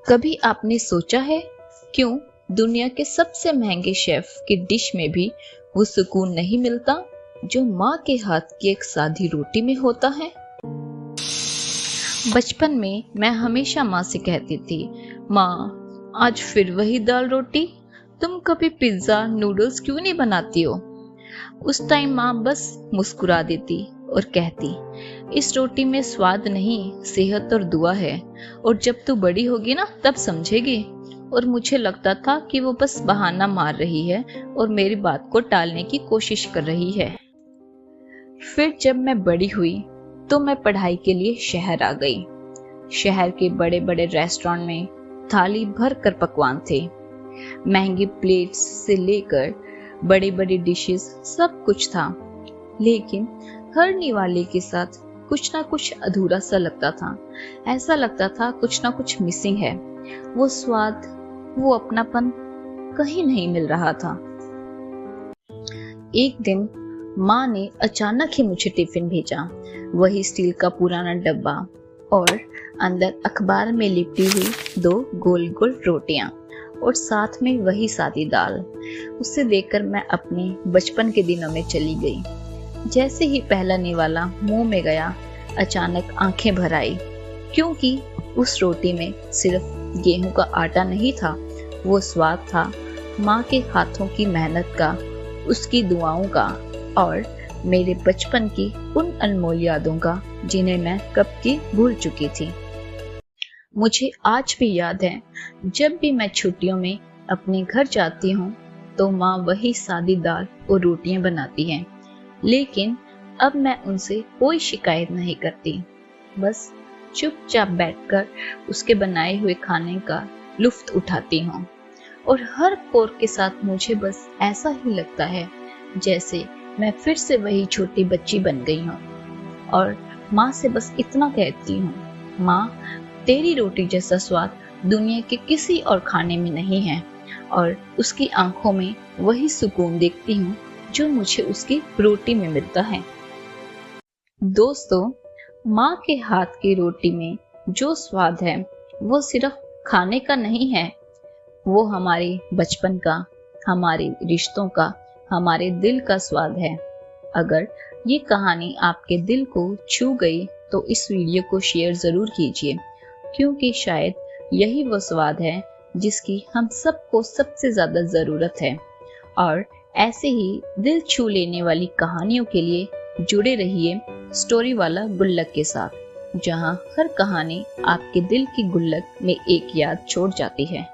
कभी आपने सोचा है क्यों दुनिया के सबसे महंगे शेफ की डिश में भी वो सुकून नहीं मिलता जो माँ के हाथ की एक सादी रोटी में होता है। बचपन में मैं हमेशा माँ से कहती थी, माँ आज फिर वही दाल रोटी, तुम कभी पिज्जा नूडल्स क्यों नहीं बनाती हो। उस टाइम माँ बस मुस्कुरा देती और कहती, इस रोटी में स्वाद नहीं सेहत और दुआ है, और जब तू बड़ी होगी ना तब समझेगी। और मुझे लगता था कि वो बस बहाना मार रही है और मेरी बात को टालने की कोशिश कर रही है। फिर जब मैं बड़ी हुई तो मैं पढ़ाई के लिए शहर आ गई। शहर के बड़े बड़े रेस्टोरेंट में थाली भर कर पकवान थे, महंगी प्लेट्स से लेकर बड़ी बड़ी डिशेस सब कुछ था। लेकिन हर निवाले के साथ कुछ ना कुछ अधूरा सा लगता था। ऐसा लगता था कुछ ना कुछ मिसिंग है। वो स्वाद, वो अपनापन कहीं नहीं मिल रहा था। एक दिन माँ ने अचानक ही मुझे टिफिन भेजा, वही स्टील का पुराना डब्बा और अंदर अखबार में लिपटी हुई 2 गोल गोल रोटियां और साथ में वही सादी दाल। उसे देखकर मैं अपने बचपन के दिनों में चली गई। जैसे ही पहला निवाला मुंह में गया, अचानक आंखें भर आई, क्योंकि उस रोटी में सिर्फ गेहूं का आटा नहीं था, वो स्वाद था माँ के हाथों की मेहनत का, उसकी दुआओं का और मेरे बचपन की उन अनमोल यादों का जिन्हें मैं कब की भूल चुकी थी। मुझे आज भी याद है, जब भी मैं छुट्टियों में अपने घर जाती हूँ तो माँ वही सादी दाल और रोटियां बनाती हैं। लेकिन अब मैं उनसे कोई शिकायत नहीं करती, बस चुपचाप बैठकर उसके बनाए हुए खाने का लुत्फ उठाती हूँ। और हर कौर के साथ मुझे बस ऐसा ही लगता है जैसे मैं फिर से वही छोटी बच्ची बन गई हूँ और माँ से बस इतना कहती हूँ, माँ तेरी रोटी जैसा स्वाद दुनिया के किसी और खाने में नहीं है। और उसकी आंखों में वही सुकून देखती हूँ जो मुझे उसकी रोटी में मिलता है। दोस्तों, माँ के हाथ की रोटी में जो स्वाद है वो सिर्फ खाने का नहीं है, वो हमारे बचपन का, हमारे रिश्तों का, हमारे दिल का स्वाद है। अगर ये कहानी आपके दिल को छू गई तो इस वीडियो को शेयर जरूर कीजिए, क्योंकि शायद यही वो स्वाद है जिसकी हम सबको सबसे ज्यादा जरूरत है। और ऐसे ही दिल छू लेने वाली कहानियों के लिए जुड़े रहिए स्टोरी वाला गुल्लक के साथ, जहां हर कहानी आपके दिल की गुल्लक में एक याद छोड़ जाती है।